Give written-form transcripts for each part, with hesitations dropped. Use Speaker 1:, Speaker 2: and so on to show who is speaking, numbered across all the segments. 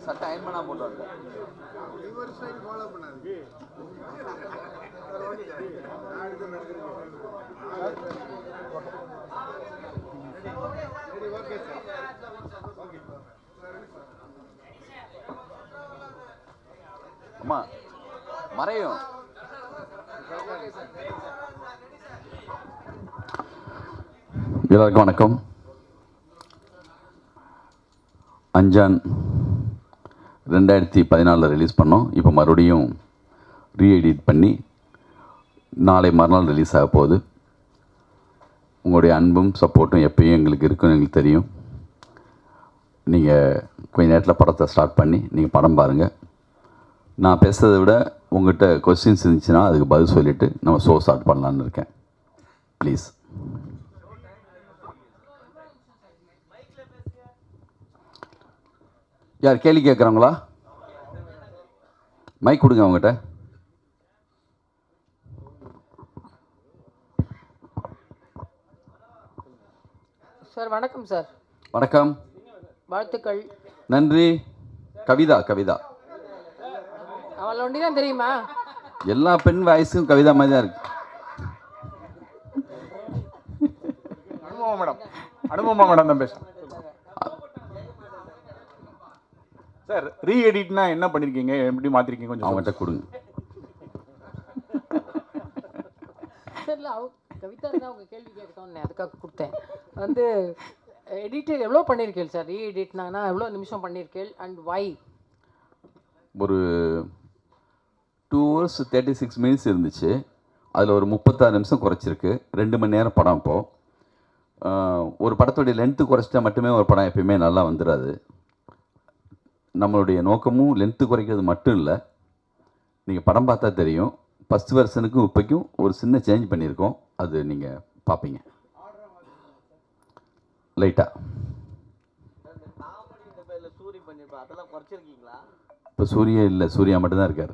Speaker 1: சட்டை அயன் பண்ணா போட்டு வரல. அம்மா மறையும். எல்லாருக்கும் வணக்கம். அஞ்சான் 2014 ரிலீஸ் பண்ணோம். இப்போ மறுபடியும் ரீஎடிட் பண்ணி நாளை மறுநாள் ரிலீஸ் ஆக போகுது. உங்களுடைய அன்பும் சப்போர்ட்டும் எப்பயும் எங்களுக்கு இருக்குன்னு எங்களுக்கு தெரியும். நீங்கள் கொஞ்ச நேரத்தில் படத்தை ஸ்டார்ட் பண்ணி நீங்கள் படம் பாருங்கள். நான் பேசுகிறத விட உங்கள்கிட்ட கொஸ்டின்ஸ் இருந்துச்சுன்னா அதுக்கு பதில் சொல்லிவிட்டு நம்ம ஷோ ஸ்டார்ட் பண்ணலான்னு இருக்கேன். ப்ளீஸ். யார் கேள்வி கேட்குறாங்களா? மைக் கொடுங்க அவங்ககிட்ட.
Speaker 2: சார் வணக்கம். சார்
Speaker 1: வணக்கம்.
Speaker 2: வாழ்த்துக்கள்.
Speaker 1: நன்றி. கவிதா கவிதா
Speaker 2: அவளை ஒண்டி தான் தெரியுமா?
Speaker 1: எல்லா பெண் வாய்ஸும் கவிதா மாதிரி தான் இருக்கு.
Speaker 3: அனுபவமா மேடம் தான் பேசுகிறேன். சார் ரீஎடிட்னா என்ன பண்ணியிருக்கீங்க, எப்படி மாற்றிருக்கீங்க கொஞ்சம்
Speaker 1: அவங்ககிட்ட கொடுங்க.
Speaker 2: சார் இல்லை கவிதா தான் அவங்க கேள்வி கேட்கணும்னு அதுக்காக கொடுத்தேன். வந்து எடிட் எவ்வளோ பண்ணியிருக்கேன் சார்? ரீஎடிட்னா எவ்வளோ நிமிஷம் பண்ணியிருக்கேன் அண்ட் வை?
Speaker 1: ஒரு 2 hours 36 minutes இருந்துச்சு. அதில் ஒரு 36 நிமிஷம் குறைச்சிருக்கு. 2 மணி நேரம் படம். இப்போது ஒரு படத்துடைய லென்த்து குறைச்சிட்டா மட்டுமே ஒரு படம் எப்பயுமே நல்லா வந்துடாது. நம்மளுடைய நோக்கமும் லென்த்து குறைக்கிறது மட்டும் இல்லை. நீங்கள் படம் பார்த்தா தெரியும். ஃபஸ்ட் வெர்ஷனுக்கும் இப்போக்கும் ஒரு சின்ன சேஞ்ச் பண்ணியிருக்கோம். அது நீங்கள் பார்ப்பீங்க லைட்டாக. இப்போ சூர்யா இல்லை, சூர்யா மட்டும்தான் இருக்கார்.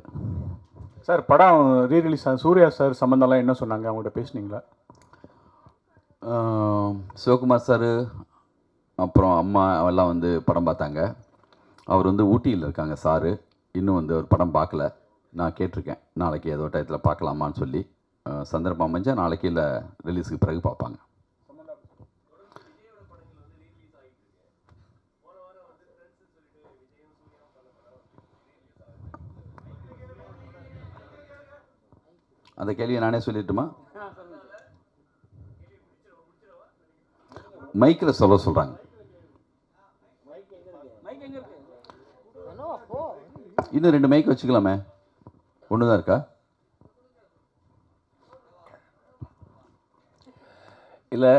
Speaker 3: சார் படம் ரீரிலீஸ் சூர்யா சார் சம்மந்தம்லாம் என்ன சொன்னாங்க, அவங்கள்ட்ட பேசுனீங்களா?
Speaker 1: சிவகுமார் சார் அப்புறம் அம்மா எல்லாம் வந்து படம் பார்த்தாங்க. அவர் வந்து ஊட்டியில் இருக்காங்க சாரு. இன்னும் வந்து ஒரு படம் பார்க்கல. நான் கேட்டிருக்கேன் நாளைக்கு ஏதோ டயத்தில் பார்க்கலாமான்னு சொல்லி. சந்தர்ப்பம் அமைஞ்சால் நாளைக்கு இல்லை ரிலீஸுக்கு பிறகு பார்ப்பாங்க. அந்த கேள்வியை நானே சொல்லிட்டுமா? மைக்கில் சொல்கிறாங்க. இன்னும் 2 மைக் வச்சுக்கலாமே. ஒன்று தான் இருக்கா?
Speaker 4: இல்லை,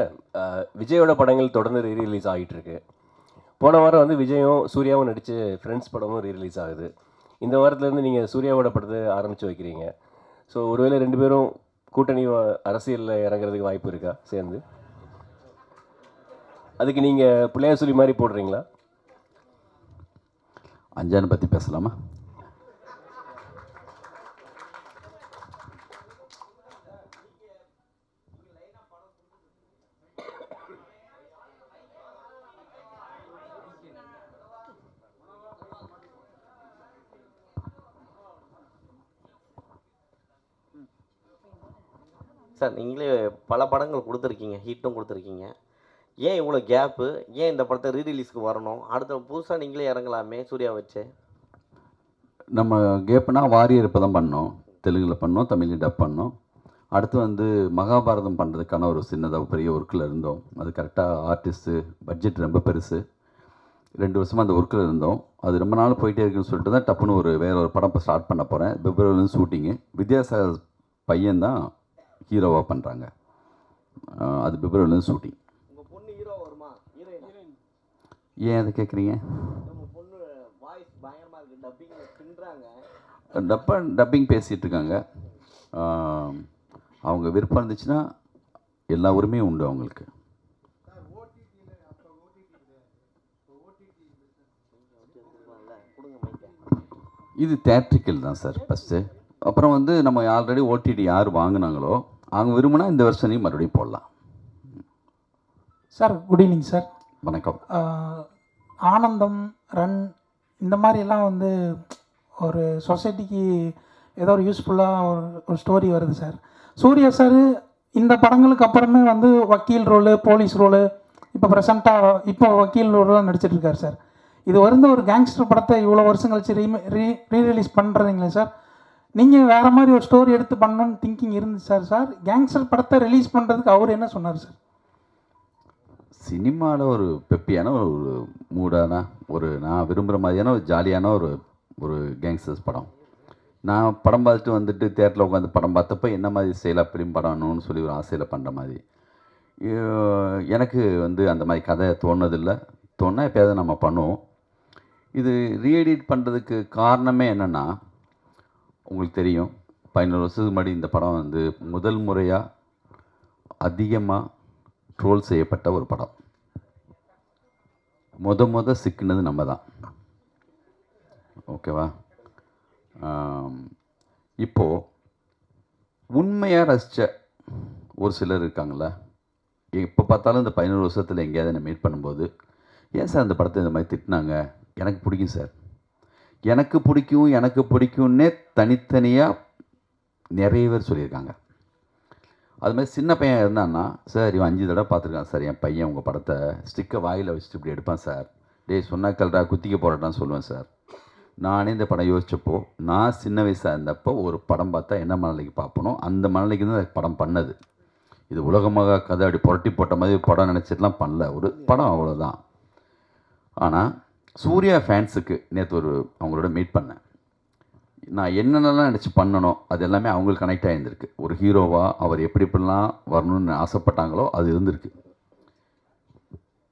Speaker 4: விஜயோட படங்கள் தொடர்ந்து ரீரிலீஸ் ஆகிட்டு இருக்கு. போன வாரம் வந்து விஜயும் சூர்யாவும் நடித்து ஃப்ரெண்ட்ஸ் படமும் ரீரிலீஸ் ஆகுது. இந்த வாரத்துலேருந்து நீங்கள் சூர்யாவோட படத்தை ஆரம்பித்து வைக்கிறீங்க. ஸோ ஒருவேளை 2 பேரும் கூட்டணி அரசியலில் இறங்குறதுக்கு வாய்ப்பு இருக்கா சேர்ந்து? அதுக்கு நீங்கள் பிள்ளையார் சொல்லி மாதிரி போடுறீங்களா?
Speaker 1: அஞ்சானை பற்றி பேசலாமா?
Speaker 5: சார் நீங்களே பல படங்கள் கொடுத்துருக்கீங்க, ஹிட்டும் கொடுத்துருக்கீங்க. ஏன் இவ்வளோ கேப்பு? ஏன் இந்த படத்தை ரீரிலீஸ்க்கு வரணும்? அடுத்த புதுசாக நீங்களே இறங்கலாமே சூர்யா வச்சு.
Speaker 1: நம்ம கேப்புனா வாரியர் இப்போ தான் பண்ணோம். தெலுங்கில் பண்ணோம், தமிழில் டப் பண்ணோம். அடுத்து வந்து மகாபாரதம் பண்ணுறதுக்கான ஒரு சின்னதாக பெரிய ஒர்க்கில் இருந்தோம். அது கரெக்டாக ஆர்டிஸ்ட்டு பட்ஜெட் ரொம்ப பெருசு. 2 வருஷமாக அந்த ஒர்க்கில் இருந்தோம். அது ரொம்ப நாள் போயிட்டே இருக்குன்னு சொல்லிட்டு தான் டப்புன்னு வேறு ஒரு படம் இப்போ ஸ்டார்ட் பண்ண போகிறேன். பிப்ரவரிலேருந்து ஷூட்டிங்கு. வித்யாசாகர் பையன்தான் ஹீரோவாக பண்ணுறாங்க. அது பிப்ரவரிலேருந்து ஷூட்டிங்.
Speaker 5: உங்கள் பொண்ணு ஹீரோ வருமா? ஹீரோயின்?
Speaker 1: ஏன் அதை கேட்குறீங்க?
Speaker 5: நம்ம பொண்ணு வாய்ஸ் பயங்கரமாக இருக்குது, டப்பிங் பின்னுறாங்க.
Speaker 1: டப்பிங் பேசிகிட்டு இருக்காங்க. அவங்க விருப்பம் இருந்துச்சுன்னா எல்லா உரிமையும் உண்டு அவங்களுக்கு. இது தேட்ரிக்கல் தான் சார் ஃபஸ்ட்டு. அப்புறம் வந்து நம்ம ஆல்ரெடி ஓடிடி யார் வாங்கினாங்களோ அவங்க விரும்பினா இந்த வருஷனையும் மறுபடியும் போடலாம்.
Speaker 6: Sir good evening sir.
Speaker 1: வணக்கம்.
Speaker 6: ஆனந்தம், ரன் இந்த மாதிரிலாம் வந்து ஒரு சொசைட்டிக்கு ஏதோ ஒரு யூஸ்ஃபுல்லாக ஒரு ஸ்டோரி வருது சார். சூர்யா சார் இந்த படங்களுக்கு அப்புறமே வந்து வக்கீல் ரோலு, போலீஸ் ரோலு, இப்போ ப்ரெசண்ட்டாக இப்போ வக்கீல் ரோலாம் நடிச்சிட்டு இருக்கார் சார். இது வந்து ஒரு கேங்ஸ்டர் படத்தை இவ்வளோ வருஷம் கழிச்சு ரீரிலீஸ் பண்ணுறீங்களே சார், நீங்கள் வேறு மாதிரி ஒரு ஸ்டோரி எடுத்து பண்ணணும்னு திங்கிங் இருந்துச்சு சார். கேங்ஸ்டர் படத்தை ரிலீஸ் பண்ணுறதுக்கு அவர் என்ன சொன்னார் சார்?
Speaker 1: சினிமாவில் ஒரு பெப்பியான ஒரு மூடான ஒரு நான் விரும்புகிற மாதிரியான ஒரு ஜாலியான ஒரு கேங்ஸ்டர்ஸ் படம். நான் படம் பார்த்துட்டு வந்துட்டு தேட்டரில் உட்காந்து படம் பார்த்தப்போ என்ன மாதிரி செயலாக ஃபிலிம் படம்னு சொல்லி ஒரு ஆசையில் பண்ணுற மாதிரி எனக்கு வந்து அந்த மாதிரி கதை தோணுதில்லை. தோணுனா எப்போயாவது நம்ம பண்ணுவோம். இது ரீஎடிட் பண்ணுறதுக்கு காரணமே என்னென்னா, உங்களுக்கு தெரியும் 11 வருஷத்துக்கு முன்னாடி இந்த படம் வந்து முதல் முறையாக அதிகமாக ட்ரோல் செய்யப்பட்ட ஒரு படம். முத சிக்கினது நம்ம தான். ஓகேவா? இப்போது உண்மையாக ரசித்த ஒரு சிலர் இருக்காங்களா, எப்போ பார்த்தாலும் இந்த 11 வருஷத்தில் எங்கேயாவது என்னை மீட் பண்ணும்போது, ஏன் சார் இந்த படத்தை இந்த மாதிரி திட்டினாங்க, எனக்கு பிடிக்கும் சார், எனக்கு பிடிக்கும்னே தனித்தனியாக நிறைய பேர் சொல்லியிருக்காங்க. அதுமாதிரி சின்ன பையன் இருந்தான்னா, சார் இவன் 5 தடவை பார்த்துருக்கான் சார், என் பையன் உங்கள் படத்தை ஸ்டிக்கை வாயில் வச்சுட்டு இப்படி எடுப்பான் சார், டேய் சொன்னாக்கல்டா குத்திக்க போராட்டான்னு சொல்லுவேன் சார். நானே இந்த படம் யோசித்தப்போ, நான் சின்ன வயசாக இருந்தப்போ ஒரு படம் பார்த்தா என்ன மனநிலைக்கு பார்ப்பனோ அந்த மனநிலைக்கு தான் படம் பண்ணது. இது உலகமாக கதை அப்படி புரட்டி போட்ட மாதிரி படம் நினச்சிட்டுலாம் பண்ணல, ஒரு படம் அவ்வளோதான். ஆனால் சூர்யா ஃபேன்ஸுக்கு நேற்று அவங்களோட மீட் பண்ணேன். நான் என்னென்னலாம் நினச்சி பண்ணணும் அது எல்லாமே அவங்களுக்கு கனெக்ட் ஆகியிருந்திருக்கு. ஒரு ஹீரோவாக அவர் எப்படிலாம் வரணும்னு ஆசைப்பட்டாங்களோ அது இருந்திருக்கு.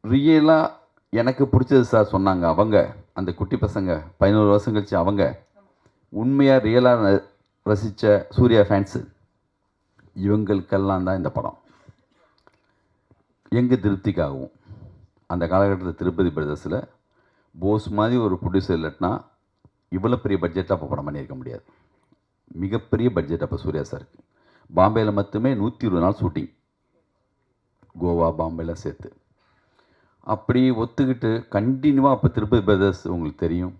Speaker 1: ரியலாக எனக்கு பிடிச்சது சார் சொன்னாங்க அவங்க, அந்த குட்டி பசங்க 11 வருஷம் கழிச்சு அவங்க உண்மையாக ரியலாக ரசித்த சூர்யா ஃபேன்ஸு இவங்களுக்கெல்லாம் தான் இந்த படம். எங்கள் திருப்திக்காகவும் அந்த காலகட்டத்தில் திருப்பதி பிரதர்ஸில் போஸ் மாதிரி ஒரு ப்ரொடியூசர் இல்லைன்னா இவ்வளோ பெரிய பட்ஜெட்டாக அப்போ படம் பண்ணியிருக்க முடியாது. மிகப்பெரிய பட்ஜெட் அப்போ சூர்யா சாருக்கு. பாம்பேயில் மட்டுமே 120 நாள் ஷூட்டிங், கோவா பாம்பேலாம் சேர்த்து. அப்படி ஒத்துக்கிட்டு கண்டினியூவாக அப்போ திருப்பதி பிரதர்ஸ் உங்களுக்கு தெரியும்,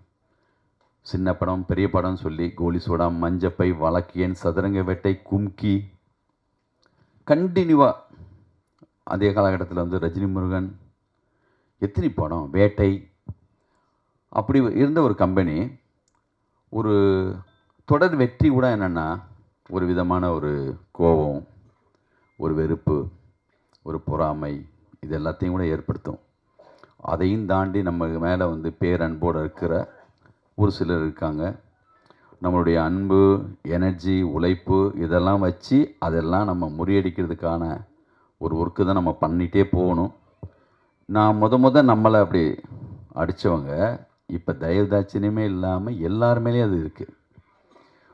Speaker 1: சின்ன படம் பெரிய படம்னு சொல்லி கோலி சோடா, மஞ்சப்பை, வழக்கியன், சதுரங்க வேட்டை, கும்கி, கண்டினியூவாக. அதே காலகட்டத்தில் வந்து ரஜினி முருகன், எத்தனை படம், வேட்டை, அப்படி இருந்த ஒரு கம்பெனி ஒரு தொடர் வெற்றி கூட என்னென்னா ஒரு விதமான ஒரு கோபம், ஒரு வெறுப்பு, ஒரு பொறாமை, இது எல்லாத்தையும் கூட ஏற்படுத்தும். அதையும் தாண்டி நம்ம மேலே வந்து பேரன்போடு இருக்கிற ஒரு சிலர் இருக்காங்க. நம்மளுடைய அன்பு, எனர்ஜி, உழைப்பு இதெல்லாம் வச்சு அதெல்லாம் நம்ம முறியடிக்கிறதுக்கான ஒரு ஒர்க்கு தான் நம்ம பண்ணிகிட்டே போகணும். நான் நம்மளை அப்படி அடித்தவங்க இப்போ தயவு தாட்சியமே இல்லாமல் எல்லாருமேலேயும் அது இருக்குது.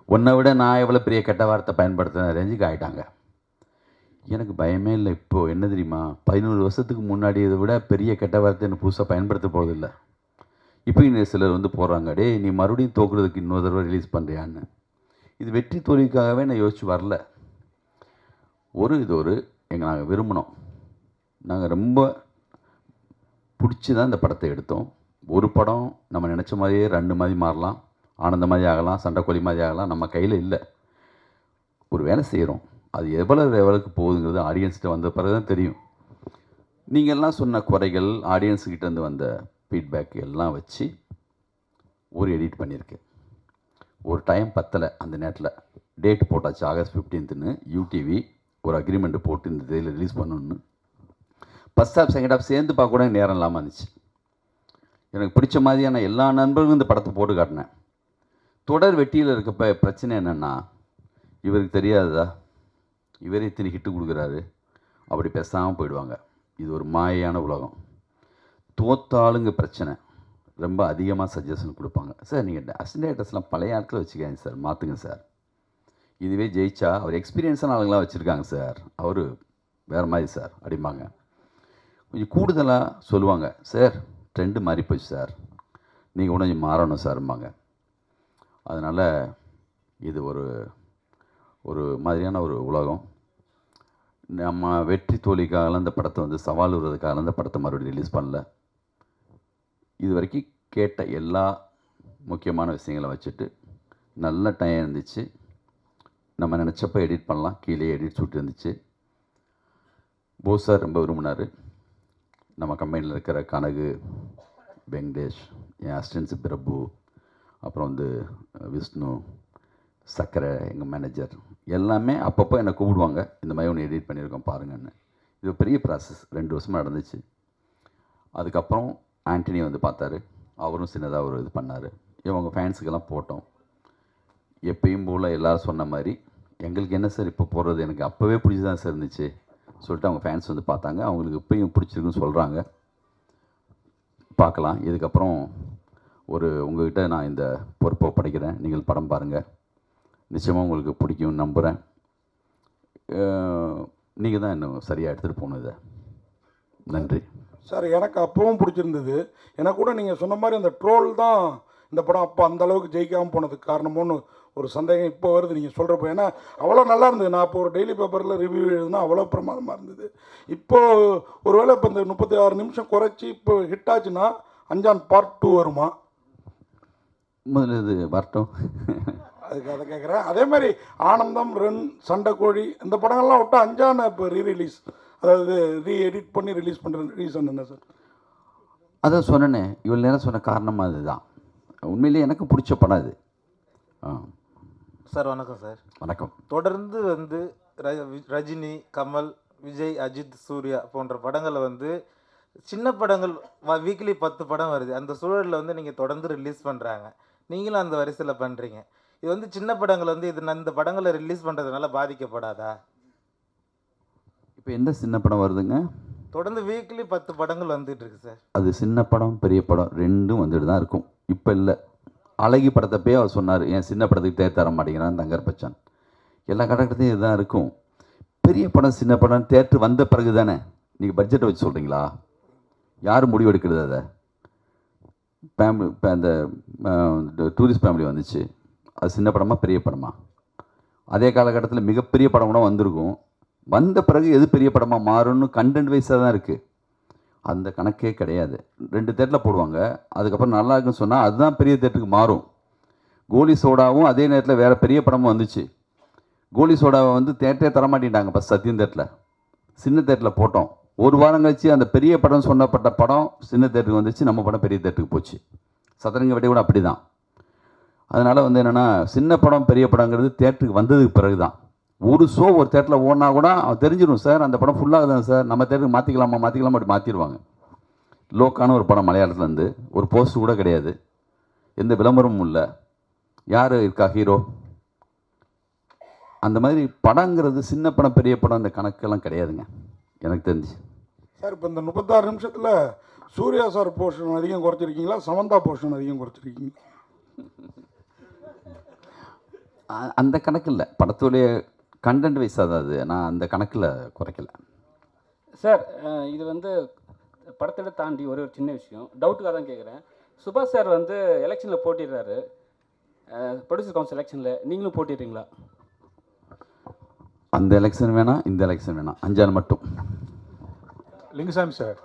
Speaker 1: உன்னை விட நான் எவ்வளோ பெரிய கெட்ட வார்த்தை பயன்படுத்தின ரேஞ்சுக்கு ஆகிட்டாங்க. எனக்கு பயமே இல்லை. இப்போது என்ன தெரியுமா, 11 வருஷத்துக்கு முன்னாடி இதை விட பெரிய கெட்ட வார்த்தை எனக்கு புதுசாக பயன்படுத்த போவதில்லை. இப்போ இன்னும் சிலர் வந்து போடுறாங்க, டே நீ மறுபடியும் தோக்குறதுக்கு இன்னொரு தடவை ரிலீஸ் பண்ணுறியான்னு. இது வெற்றி தோல்விக்காகவே நான் யோசிச்சு வரல. இது நாங்கள் விரும்பினோம், நாங்கள் ரொம்ப பிடிச்சி தான் இந்த படத்தை எடுத்தோம். ஒரு படம் நம்ம நினச்ச மாதிரியே 2 மாதிரி மாறலாம், ஆனந்த மாதிரி ஆகலாம், சண்டைக்கோழி மாதிரி ஆகலாம், நம்ம கையில் இல்லை. ஒரு வேலை செய்கிறோம், அது எவ்வளவு லெவலுக்கு போகுதுங்கிறது ஆடியன்ஸ்கிட்ட வந்த பிறகு தான் தெரியும். நீங்கள்லாம் சொன்ன குறைகள், ஆடியன்ஸுக்கிட்டேருந்து வந்த ஃபீட்பேக் எல்லாம் வச்சு ஒரு எடிட் பண்ணியிருக்கேன். ஒரு டைம் பத்தலை, அந்த நேரத்தில் டேட் போட்டாச்சு ஆகஸ்ட் 15ன்னு யூடிவி ஒரு அக்ரிமெண்ட்டு போட்டு இந்த தேதியில் ரிலீஸ் பண்ணணுன்னு. ஃபஸ்ட் ஹாஃப் செகண்ட் ஹாஃப் சேர்ந்து பார்க்க கூட நேரம் இல்லாமல் இருந்துச்சு. எனக்கு பிடிச்ச மாதிரியான எல்லா நண்பர்களும் இந்த படத்தை போட்டு காட்டினேன். தொடர் வெட்டியில் இருக்கப்போ பிரச்சனை என்னென்னா, இவருக்கு தெரியாததா, இவரே இத்தனை ஹிட்டு கொடுக்குறாரு, அப்படி பேசாமல் போயிடுவாங்க. இது ஒரு மாயான உலகம். தோத்தாளுங்க பிரச்சனை ரொம்ப அதிகமாக சஜஷன் கொடுப்பாங்க. சார் நீங்கள் அசிஸ்டன்ட் பழைய ஆட்களை வச்சுக்காங்க சார், மாற்றுங்க சார். இதுவே ஜெயிச்சா அவர் எக்ஸ்பீரியன்ஸான ஆளுங்களாம் வச்சுருக்காங்க சார், அவர் வேறு மாதிரி சார் அப்படிம்பாங்க. கொஞ்சம் கூடுதலாக சொல்லுவாங்க, சார் ட்ரெண்டு மாறி போச்சு சார், நீங்கள் கூட கொஞ்சம் மாறணும் சார்ம்பாங்க. அதனால் இது ஒரு மாதிரியான ஒரு உலகம். நம்ம வெற்றி தோல்விக்காகலாம் இந்த படத்தை வந்து சவால் விடுறதுக்காக இந்த படத்தை மறுபடியும் ரிலீஸ் பண்ணல. இது வரைக்கும் கேட்ட எல்லா முக்கியமான விஷயங்களை வச்சுட்டு நல்ல டைம் இருந்துச்சு. நம்ம நினச்சப்போ எடிட் பண்ணலாம். கீழே எடிட் சூட் இருந்துச்சு. போஸ் சார் ரொம்ப விரும்பினார். நம்ம கம்பெனியில் இருக்கிற கனகு, வெங்கடேஷ், என் அசிஸ்டன்ஸு பிரபு, அப்புறம் வந்து விஷ்ணு, சக்கரை, எங்கள் மேனேஜர் எல்லாமே அப்பப்போ என்னை கூப்பிடுவாங்க, இந்த மாதிரி ஒன்று எடிட் பண்ணியிருக்கோம் பாருங்கன்னு. இது பெரிய ப்ராசஸ், 2 வருஷமாக நடந்துச்சு. அதுக்கப்புறம் ஆண்டனி வந்து பார்த்தாரு. அவரும் சின்னதாக ஒரு இது பண்ணார். இவங்க ஃபேன்ஸுக்கெல்லாம் போட்டோம். எப்பயும் போல் எல்லோரும் சொன்ன மாதிரி எங்களுக்கு என்ன சார் இப்போ போடுறது, எனக்கு அப்போவே பிடிச்சி தான் சார் இருந்துச்சு சொல்லிட்டு அவங்க ஃபேன்ஸ் வந்து பார்த்தாங்க. அவங்களுக்கு இப்போயும் பிடிச்சிருக்குன்னு சொல்கிறாங்க. பார்க்கலாம். இதுக்கப்புறம் உங்கள்கிட்ட நான் இந்த பொறுப்பை படைக்கிறேன். நீங்கள் படம் பாருங்கள், நிச்சயமாக உங்களுக்கு பிடிக்கும்னு நம்புகிறேன். நீங்கள் தான் இன்னும் சரியாக எடுத்துகிட்டு போகணும் இதை. நன்றி
Speaker 7: சார். எனக்கு அப்பவும் பிடிச்சிருந்தது. எனக்கு கூட நீங்கள் சொன்ன மாதிரி அந்த ட்ரோல் தான் இந்த படம் அப்போ அந்த அளவுக்கு ஜெயிக்காமல் போனதுக்கு காரணமோன்னு ஒரு சந்தேகம் இப்போ வருது நீங்கள் சொல்கிறப்போ. ஏன்னா அவ்வளோ நல்லா இருந்தது. நான் இப்போ ஒரு டெய்லி பேப்பரில் ரிவ்யூ எழுதுனா அவ்வளோ பிரமாதமாக இருந்தது. இப்போது ஒருவேளை இப்போ இந்த 36 நிமிஷம் குறைச்சி இப்போ ஹிட் ஆச்சுன்னா அஞ்சான் பார்ட் 2 வருமா?
Speaker 1: முதல்ல இது வரட்டும்.
Speaker 7: அதுக்கு அதை கேட்குறேன். அதே மாதிரி ஆனந்தம், ரென், சண்டைக்கோழி இந்த படங்கள்லாம் விட்டு அஞ்சான் இப்போ ரீரிலீஸ், அதாவது எடிட் பண்ணி ரிலீஸ் பண்ணுற ரீசன் என்ன சார்?
Speaker 1: அதான் சொன்னேனே, இவ்வளோ நேரம் சொன்ன காரணமாக அதுதான். உண்மையிலேயே எனக்கு பிடிச்ச படம் இது.
Speaker 8: சார் வணக்கம் சார்.
Speaker 1: வணக்கம்.
Speaker 8: தொடர்ந்து வந்து ரஜினி, கமல், விஜய், அஜித், சூர்யா போன்ற படங்களை வந்து சின்ன படங்கள் வீக்லி 10 படம் வருது. அந்த சூழலில் வந்து நீங்கள் தொடர்ந்து ரிலீஸ் பண்ணுறாங்க, நீங்களும் அந்த வரிசையில் பண்ணுறீங்க. இது வந்து சின்ன படங்கள் வந்து இந்த படங்களை ரிலீஸ் பண்ணுறதுனால பாதிக்கப்படாதா?
Speaker 1: இப்போ எந்த சின்ன படம் வருதுங்க?
Speaker 8: தொடர்ந்து வீக்லி 10 படங்கள் வந்துட்டு இருக்கு சார்.
Speaker 1: அது சின்ன படம் பெரிய படம் ரெண்டும் வந்துட்டு தான் இருக்கும். இப்போ இல்லை. அழகி படத்தப்பே அவர் சொன்னார், என் சின்ன படத்துக்கு தேர் தர மாட்டேங்கிறான்னு தங்கர் பச்சான். எல்லா கட்டத்துலையும் இதுதான் இருக்கும். பெரிய படம் சின்ன படம் தேட்டர் வந்த பிறகு தானே. நீங்கள் பட்ஜெட்டை வச்சு சொல்கிறீங்களா? யார் முடிவு எடுக்கிறது? அதை ஃபேமிலி இப்போ அந்த டூரிஸ்ட் ஃபேமிலி வந்துச்சு, அது சின்ன படமா பெரிய படமா? அதே காலகட்டத்தில் மிகப்பெரிய படம் கூட வந்திருக்கும். வந்த பிறகு எது பெரிய படமாக மாறும்னு கண்டென்ட் வைஸாக தான் இருக்குது. அந்த கணக்கே கிடையாது. 2 தேட்டரில் போடுவாங்க, அதுக்கப்புறம் நல்லா இருக்குன்னு சொன்னால் அதுதான் பெரிய தேட்டருக்கு மாறும். கோலி சோடாவும் அதே நேரத்தில் வேறு பெரிய படமும் வந்துச்சு. கோலி சோடாவை வந்து தேட்டரே தரமாட்டேன்ட்டாங்க. ஃபஸ்ட் சத்யம் தேட்டரில், சின்ன தேட்டரில் போட்டோம். ஒரு வாரம் கழிச்சு அந்த பெரிய படம் சொன்னப்பட்ட படம் சின்ன தேட்டருக்கு வந்துச்சு, நம்ம படம் பெரிய தேட்டருக்கு போச்சு. சதுரங்க வெடி கூட அப்படி தான். அதனால் வந்து என்னென்னா, சின்ன படம் பெரிய படங்கிறது தேட்டருக்கு வந்ததுக்கு பிறகு தான். ஒரு ஷோ ஒரு தேட்டரில் ஓடினா கூட அவன் தெரிஞ்சிடும், சார் அந்த படம் ஃபுல்லாக தான் சார், நம்ம தேட்டருக்கு மாற்றிக்கலாமா அப்படி மாற்றிடுவாங்க. லோக்கான ஒரு படம் மலையாளத்துலேருந்து ஒரு போஸ்ட் கூட கிடையாது, எந்த விளம்பரமும் இல்லை, யார் இருக்கா ஹீரோ, அந்த மாதிரி படங்கிறது சின்ன படம் பெரிய படம் அந்த கணக்கெல்லாம் கிடையாதுங்க எனக்கு தெரிஞ்சு.
Speaker 7: சார் இப்போ இந்த 36 நிமிஷத்தில் சூர்யா சார் போர்ஷன் அதிகம் குறைச்சிருக்கீங்களா, சமந்தா போர்ஷன் அதிகம் குறைச்சிருக்கீங்களா?
Speaker 1: அந்த கணக்கு இல்லை, படத்துடைய கண்டென்ட் வைஸாக தான் அது. நான் அந்த கணக்கில் குறைக்கல
Speaker 9: சார். இது வந்து படத்தை தாண்டி ஒரு சின்ன விஷயம் டவுட்டுக்காக தான் கேட்குறேன். சுபாஷ் சார் வந்து எலெக்ஷனில் போட்டிடுறாரு, ப்ரொடியூசர் கவுன்சில் எலெக்ஷனில் நீங்களும் போட்டிடுறீங்களா?
Speaker 1: அந்த எலெக்ஷன் வேணாம், இந்த எலெக்ஷன் வேணாம், 5 நாள் மட்டும்.
Speaker 3: லிங்குசாமி சார்,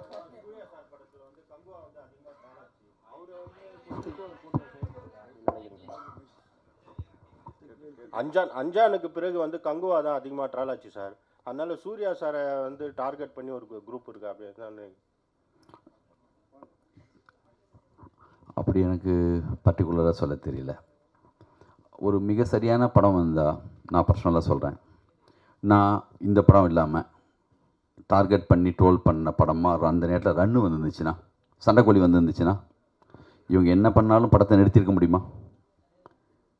Speaker 10: அஞ்சானுக்கு பிறகு வந்து கங்குவா தான் அதிகமாக ட்ரால் ஆச்சு சார். அதனால சூர்யா சாரை வந்து டார்கெட் பண்ணி ஒரு குரூப் இருக்கு அப்படி.
Speaker 1: அப்படி எனக்கு பர்டிகுலராக சொல்ல தெரியல. ஒரு மிக சரியான படம் வந்தால் நான் பர்சனலாக சொல்கிறேன், நான் இந்த படம் இல்லாமல் டார்கெட் பண்ணி ட்ரோல் பண்ண படமாக அந்த நேரத்தில் ரன்னு வந்துருந்துச்சுன்னா, சண்டைக்கோழி வந்துருந்துச்சுன்னா, இவங்க என்ன பண்ணாலும் படத்தை நிறுத்தியிருக்க முடியுமா?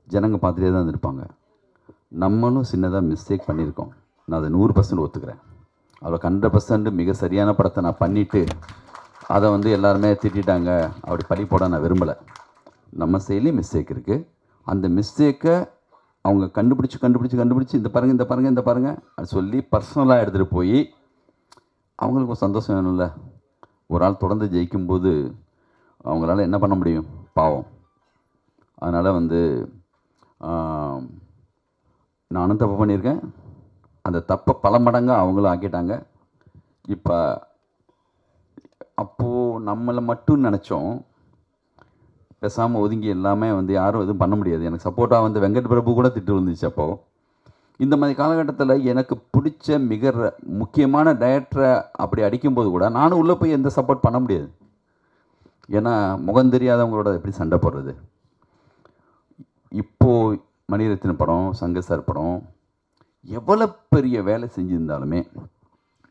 Speaker 1: ஜனங்க பார்த்துட்டே தான் இருந்திருப்பாங்க. நம்மளும் சின்னதாக மிஸ்டேக் பண்ணியிருக்கோம், நான் அதை 100% ஒத்துக்கிறேன். அவ்வளோ 100% மிக சரியான படத்தை நான் பண்ணிவிட்டு அதை வந்து எல்லாருமே திட்டாங்க அப்படி பழி போட நான் விரும்பலை. நம்ம செயலையும் மிஸ்டேக் இருக்குது. அந்த மிஸ்டேக்கை அவங்க கண்டுபிடிச்சி இந்த பாருங்கள் அது சொல்லி பர்சனலாக எடுத்துகிட்டு போய் அவங்களுக்கு ஒரு சந்தோஷம் வேணும்ல. ஒரு ஆள் தொடர்ந்து ஜெயிக்கும்போது அவங்களால என்ன பண்ண முடியும், பாவம். அதனால் வந்து நானும் தப்பு பண்ணியிருக்கேன், அந்த தப்பை பல மடங்காக அவங்களும் ஆக்கிட்டாங்க. இப்போ அப்போது நம்மளை மட்டும் நினச்சோம், பேசாமல் ஒதுங்கி எல்லாமே வந்து யாரும் எதுவும் பண்ண முடியாது. எனக்கு சப்போர்ட்டாக வந்து வெங்கட் பிரபு கூட திட்டு வந்துச்சு அப்போது. இந்த மாதிரி காலகட்டத்தில் எனக்கு பிடிச்ச மிக முக்கியமான டைரக்டரை அப்படி அடிக்கும்போது கூட நானும் உள்ளே போய் எந்த சப்போர்ட் பண்ண முடியாது. ஏன்னா முகம் தெரியாதவங்களோட எப்படி சண்டை போடுறது. இப்போது மணிரத்னம் படம், சங்கர் சார் படம் எவ்வளோ பெரிய வேலை செஞ்சுருந்தாலுமே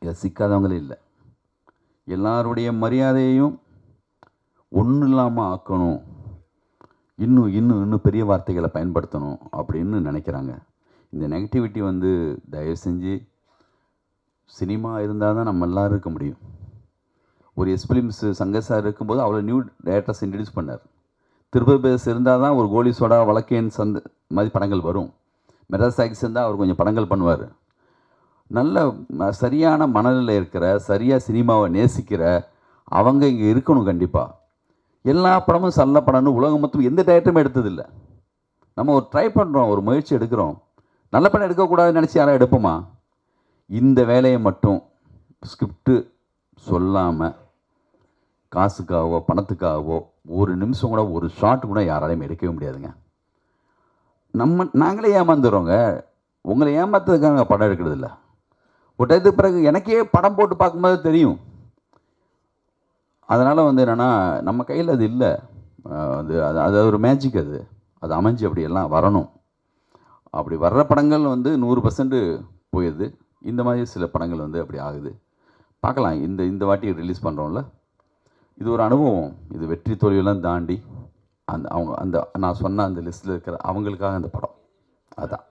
Speaker 1: இதை சிக்காதவங்களே இல்லை. எல்லாருடைய மரியாதையையும் ஒன்றும் இல்லாமல் ஆக்கணும், இன்னும் இன்னும் இன்னும் பெரிய வார்த்தைகளை பயன்படுத்தணும் அப்படின்னு நினைக்கிறாங்க. இந்த நெகட்டிவிட்டி வந்து தயவு செஞ்சு சினிமா இருந்தால் தான் நம்ம எல்லோரும் இருக்க முடியும். ஒரு எஸ்பிலிம்ஸ் சங்கர் சார் இருக்கும்போது அவ்வளோ நியூ டேரக்டர்ஸ் இன்ட்ரடியூஸ் பண்ணார். திருப்பதி பேஸ் இருந்தால் தான் ஒரு கோலி சோடா, வழக்கேன் சந்த மாதிரி படங்கள் வரும். மெட்ராஸ் டாக்ஸ் இருந்தால் அவர் கொஞ்சம் படங்கள் பண்ணுவார். நல்ல சரியான மனநிலையில் இருக்கிற, சரியாக சினிமாவை நேசிக்கிற அவங்க இங்கே இருக்கணும் கண்டிப்பாக. எல்லா படமும் நல்ல படம்னு உலகம் மொத்தம் எந்த டேரக்டருமே எடுத்ததில்லை. நம்ம ஒரு ட்ரை பண்ணுறோம், ஒரு முயற்சி எடுக்கிறோம். நல்ல படம் எடுக்கக்கூடாதுன்னு நினச்சி யாரும் எடுப்போமா? இந்த வேலையை மட்டும் ஸ்கிரிப்டு சொல்லாமல் காசுக்காகவோ பணத்துக்காகவோ ஒரு நிமிஷம் கூட, ஒரு ஷாட் கூட யாராலையும் எடுக்கவே முடியாதுங்க. நாங்களே ஏமாந்துடுறோங்க. உங்களை ஏமாத்துறதுக்காக படம் எடுக்கிறது இல்லை. ஒரு டயத்துக்கு பிறகு எனக்கே படம் போட்டு பார்க்கும்போது தெரியும். அதனால் வந்து என்னென்னா நம்ம கையில் அது இல்லை. அது ஒரு மேஜிக். அது அமைஞ்சு அப்படியெல்லாம் வரணும். அப்படி வர்ற படங்கள் வந்து 100% போயிடுது. இந்த மாதிரி சில படங்கள் வந்து அப்படி ஆகுது. பார்க்கலாம். இந்த வாட்டி ரிலீஸ் பண்ணுறோம்ல, இது ஒரு அனுபவம். இது வெற்றி தோல்வியெல்லாம் தாண்டி அந்த நான் சொன்ன அந்த லிஸ்ட்டில் இருக்கிற அவங்களுக்காக அந்த படம் அதான்.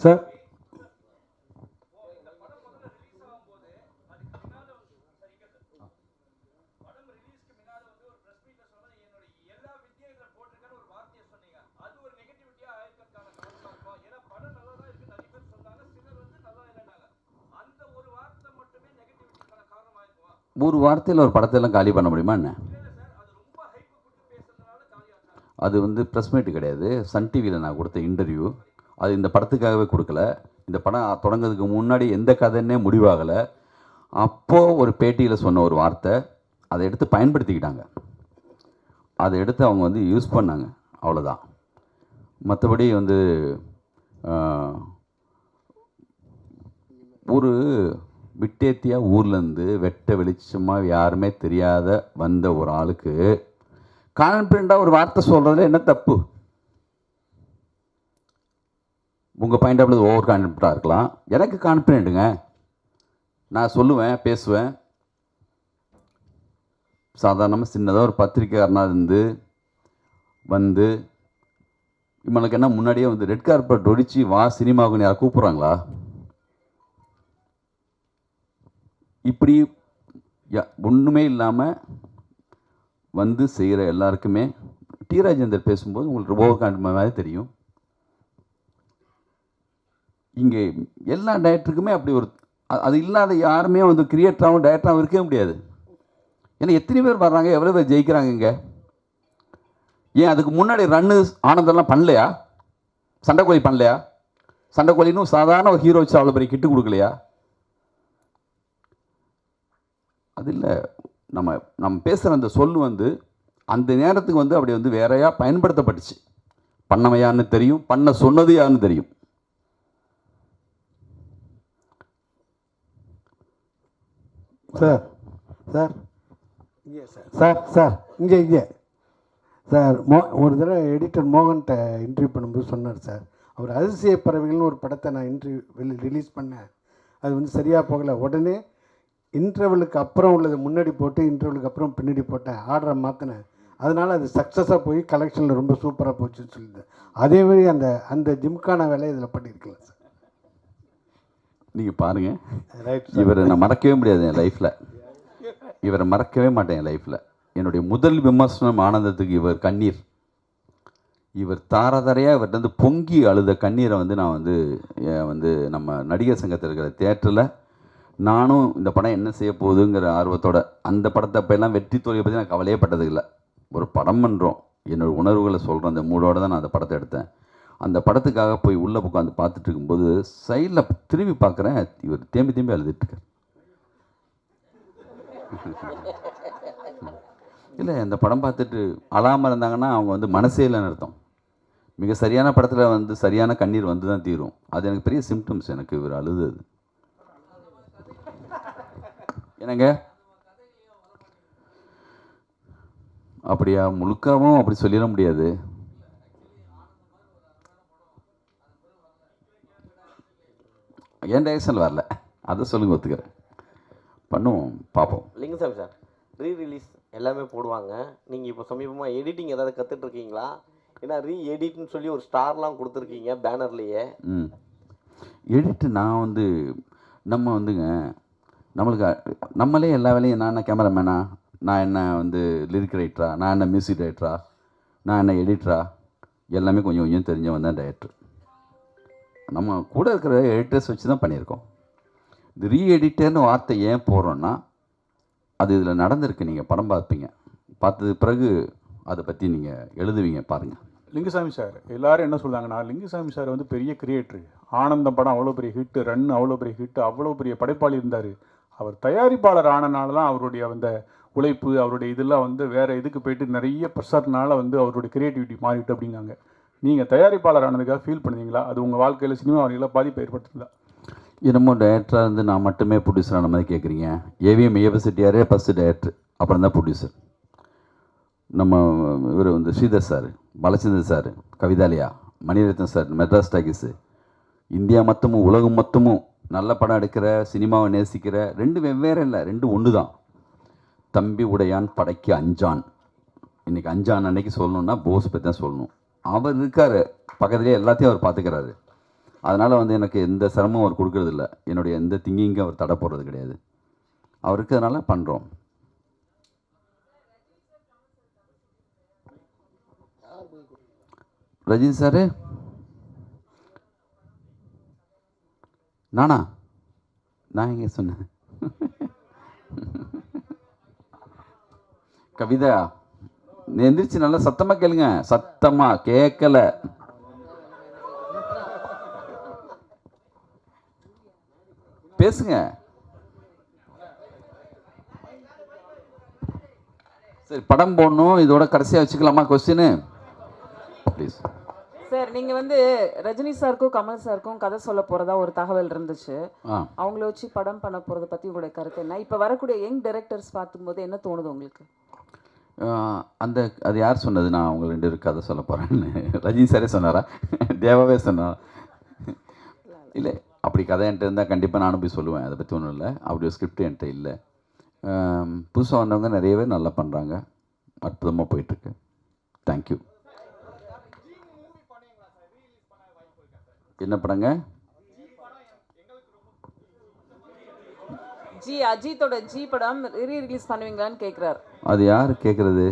Speaker 11: சார்
Speaker 1: ஒரு வார்த்தையில் ஒரு படத்தையெல்லாம் காலி பண்ண முடியுமா என்ன? அது வந்து ப்ரெஸ் மீட்டு கிடையாது. சன் டிவியில் நான் கொடுத்த இன்டர்வியூ. அது இந்த படத்துக்காகவே கொடுக்கல. இந்த படம் தொடங்கிறதுக்கு முன்னாடி எந்த கதைன்னே முடிவாகலை. அப்போது ஒரு பேட்டியில் சொன்ன ஒரு வார்த்தை, அதை எடுத்து பயன்படுத்திக்கிட்டாங்க. அதை எடுத்து அவங்க வந்து யூஸ் பண்ணாங்க, அவ்வளோதான். மற்றபடி வந்து ஒரு விட்டேத்தியாக ஊர்லேருந்து வெட்ட வெளிச்சமாக யாருமே தெரியாத வந்த ஒரு ஆளுக்கு கான்ஃபிடண்ட்டாக ஒரு வார்த்தை சொல்கிறதுல என்ன தப்பு? உங்கள் பாயிண்ட் ஆஃப் ஓவர் கான்ஃபிடண்ட்டாக இருக்கலாம். எனக்கு கான்ஃபிடென்ட்டுங்க. நான் சொல்லுவேன், பேசுவேன். சாதாரணமாக சின்னதாக ஒரு பத்திரிக்கைக்காரனாக இருந்து வந்து இவனுக்கு என்ன முன்னாடியே வந்து ரெட் கார்பெட் ஒடிச்சு வா சினிமாவுக்கு யாரை கூப்பிட்றாங்களா? இப்படி ஒன்றுமே இல்லாமல் வந்து செய்கிற எல்லாருக்குமே டி ராஜேந்தர் பேசும்போது உங்களுக்கு ஓவர் கான்ஃபிடன்ட் மாதிரி தெரியும். இங்கே எல்லா டைரக்டருக்குமே அப்படி ஒரு அது இல்லாத யாருமே வந்து கிரியேட்டராகவும் டைரக்டராகவும் இருக்கவே முடியாது. ஏன்னா எத்தனை பேர் வர்றாங்க, எவ்வளோ பேர் ஜெயிக்கிறாங்க இங்கே? ஏன் அதுக்கு முன்னாடி ரன்னு ஆனந்தெல்லாம் பண்ணலையா? சண்டைக்கோழி பண்ணலையா? சண்டைக்கோழின்னு சாதாரண ஒரு ஹீரோ வச்சு அவ்வளோ பெரிய கிட்டு கொடுக்கலையா? அது இல்லை. நம்ம பேசுகிற அந்த சொல் வந்து அந்த நேரத்துக்கு வந்து அப்படி வந்து வேறையாக பயன்படுத்தப்பட்டுச்சு. பண்ணவையான்னு தெரியும், பண்ண சொன்னது யாருன்னு தெரியும்.
Speaker 11: சார் சார் இங்கே சார் இங்கே சார் ஒரு தடவை எடிட்டர் மோகன்கிட்ட இன்டர்வியூ பண்ணும்போது சொன்னார் சார், அவர் அதிசய பறவைகள்னு ஒரு படத்தை நான் ரிலீஸ் பண்ணேன். அது வந்து சரியாக போகலை. உடனே இன்டர்வலுக்கு அப்புறம் உள்ளது முன்னாடி போட்டு இன்டர்வலுக்கு அப்புறம் பின்னாடி போட்டேன், ஆர்டரை மாற்றினேன். அதனால் அது சக்ஸஸாக போய் கலெக்ஷனில் ரொம்ப சூப்பராக போச்சுன்னு சொல்லியிருந்தேன். அதே மாதிரி அந்த ஜிம்கான வேலையை இதில் பண்ணியிருக்கலாம் சார்.
Speaker 1: நீங்கள் பாருங்கள், இவரை நான் மறக்கவே முடியாது என் லைஃப்பில். இவரை மறக்கவே மாட்டேன் என் லைஃப்பில். என்னுடைய முதல் விமர்சனம் ஆனந்தத்துக்கு இவர் கண்ணீர். இவர் தாரதாரையாக இவர்கிட்ட வந்து பொங்கி அழுத கண்ணீரை வந்து நான் வந்து நம்ம நடிகர் சங்கத்தில் இருக்கிற தியேட்டரில் நானும் இந்த படம் என்ன செய்ய போகுதுங்கிற ஆர்வத்தோட அந்த படத்தை அப்போல்லாம் வெற்றி தோல்வியை பற்றி நான் கவலையே பட்டது இல்லை. ஒரு படம் பண்ணுறோம், என்னோடய உணர்வுகளை சொல்கிறேன், அந்த மூடோடு தான் நான் அந்த படத்தை எடுத்தேன். அந்த படத்துக்காக போய் உள்ளே உட்காந்து பார்த்துட்டு இருக்கும்போது சைடில் திரும்பி பார்க்குறேன், இவர் தேம்பி தேம்பி அழுதுட்டுருக்கார். இல்லை இந்த படம் பார்த்துட்டு அழாமல் இருந்தாங்கன்னா அவங்க வந்து மனசே இல்லைன்னு அர்த்தம். மிக சரியான படத்தில் வந்து சரியான கண்ணீர் வந்து தான் தீரும். அது எனக்கு பெரிய சிம்டம்ஸ் எனக்கு இவர் அழுதது. என்னங்க அப்படியா? முழுக்காவும் அப்படி சொல்லிட முடியாது. என் டைரக்ஷனில் வரல, அதை சொல்லுங்க, ஒத்துக்கிறேன், பண்ணுவோம், பார்ப்போம்.
Speaker 5: லிங்குசாமி சார், ரீ-ரிலீஸ் எல்லாமே போடுவாங்க. நீங்கள் இப்போ சமீபமாக எடிட்டிங் ஏதாவது கற்றுட்ருக்கீங்களா? ஏன்னா எடிட்னு சொல்லி ஒரு ஸ்டார்லாம் கொடுத்துருக்கீங்க பேனர்லேயே.
Speaker 1: எடிட்டு நான் வந்து நம்ம வந்துங்க நம்மளுக்கு நம்மளே எல்லா வேலையும், நான் என்ன கேமராமேனா, நான் என்ன வந்து லிரிக் ரைட்டரா, நான் என்ன மியூசிக் டைரக்டரா, நான் என்ன எடிட்டரா, எல்லாமே கொஞ்சம் கொஞ்சம் தெரிஞ்சவன் தான் டைரக்டர். நம்ம கூட இருக்கிற எடிட்டர்ஸ் வச்சு தான் பண்ணியிருக்கோம். இந்த ரீஎடிட்டர்னு வார்த்தை ஏன் போடுறோன்னா, அது இதில் நடந்திருக்கு. நீங்கள் படம் பார்ப்பீங்க, பார்த்தது பிறகு அதை பற்றி நீங்கள் எழுதுவீங்க, பாருங்கள்.
Speaker 3: லிங்குசாமி சார் எல்லாரும் என்ன சொல்கிறாங்கன்னா, லிங்குசாமி சார் வந்து பெரிய கிரியேட்டரு. ஆனந்தம் படம் அவ்வளோ பெரிய ஹிட்டு, ரன் அவ்வளோ பெரிய ஹிட்டு, அவ்வளோ பெரிய படைப்பாளி இருந்தார். அவர் தயாரிப்பாளர் ஆனனால தான் அவருடைய அந்த உழைப்பு, அவருடைய இதெல்லாம் வந்து வேறு இதுக்கு போயிட்டு நிறைய ப்ரெஷர்னால வந்து அவருடைய கிரியேட்டிவிட்டி மாறிட்டு அப்படிங்காங்க. நீங்கள் தயாரிப்பாளர் ஆனதுக்காக ஃபீல் பண்ணுவீங்களா? அது உங்கள் வாழ்க்கையில் சினிமா வரையில் பாதிப்பை ஏற்படுத்துதா?
Speaker 1: என்னமோ டைரக்டராக இருந்து நான் மட்டுமே ப்ரொடியூசர் ஆன மாதிரி கேட்குறீங்க. ஏவிஎம் ஐயப்ப ஃபஸ்ட்டு டைரக்டர், அப்புறம் தான் ப்ரொடியூசர். நம்ம இவர் வந்து Sridhar sir, Balachander sir, Kavithalayaa, Mani Ratnam sir, Madras talkies, India மொத்தமும் உலகம் மொத்தமும் நல்ல படம் எடுக்கிற, சினிமாவை நேசிக்கிற, ரெண்டு வெவ்வேறு இல்லை, ரெண்டு ஒன்று தான். தம்பி உடையான் படைக்கு அஞ்சான். இன்றைக்கி அஞ்சான் அன்னைக்கு சொல்லணுன்னா போஸ் பற்றி தான் சொல்லணும். அவர் இருக்கார் பக்கத்துலேயே, எல்லாத்தையும் அவர் பார்த்துக்கிறாரு. அதனால் வந்து எனக்கு எந்த சிரமம் அவர் கொடுக்கறதில்ல. என்னுடைய எந்த திங்கிங்கும் அவர் தடை போடுறது கிடையாது. அவர் இருக்கிறதுனால பண்ணுறோம். ரஜினி சார், நானா? நான் எங்கே சொன்னேன்? கவிதா, நீ எந்திரிச்சு நல்லா சத்தமாக கேளுங்க. சத்தமாக கேட்கல. பேசுங்க. சரி, படம் போடணும், இதோட கடைசியாக வச்சுக்கலாமா கொஸ்டின் ப்ளீஸ்?
Speaker 12: சார், நீங்கள் வந்து ரஜினி சாருக்கும் கமல் சாருக்கும் கதை சொல்ல போகிறதா ஒரு தகவல் இருந்துச்சு. அவங்கள வச்சு படம் பண்ண போகிறத பற்றி உங்களுடைய கருத்து என்ன? இப்போ வரக்கூடிய யங் டைரக்டர்ஸ் பார்க்கும்போது என்ன தோணுது உங்களுக்கு?
Speaker 1: அது யார் சொன்னது நான் அவங்க 2 பேருக்கு கதை சொல்ல போகிறேன்னு? ரஜினி சாரே சொன்னாரா? தேவாவே சொன்னாரா? இல்லை, அப்படி கதை என்கிட்ட இருந்தால் கண்டிப்பாக நானும் போய் சொல்லுவேன். அதை பற்றி ஒன்றும் இல்லை. அப்படி ஒரு ஸ்கிரிப்ட் என்கிட்ட இல்லை. புதுசாக வந்தவங்க நிறையவே நல்லா பண்ணுறாங்க. அற்புதமாக போயிட்டுருக்கு. தேங்க்யூ. என்ன படங்க?
Speaker 12: அஜித்தோட ஜி படம் ரீ-ரிலீஸ் பண்ணுவீங்களான்னு கேட்குறாரு.
Speaker 1: அது யார் கேட்குறது?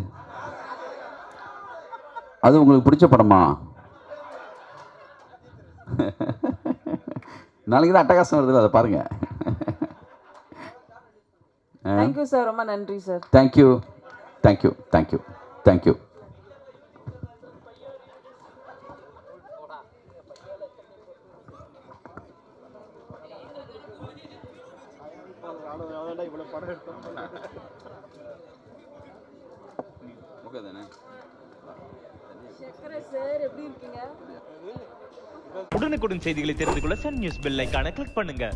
Speaker 1: அது உங்களுக்கு பிடிச்ச படமா? நாளைக்கு தான் அட்டகாசம் வருது, அதை பாருங்க.
Speaker 12: தேங்க்யூ சார், ரொம்ப நன்றி sir.
Speaker 1: Thank you thank you thank you thank you.
Speaker 13: உடனுக்குடன் செய்திகளை தெரிந்து கொள்ள சன் நியூஸ் பெல் ஐகானை கிளிக் பண்ணுங்க.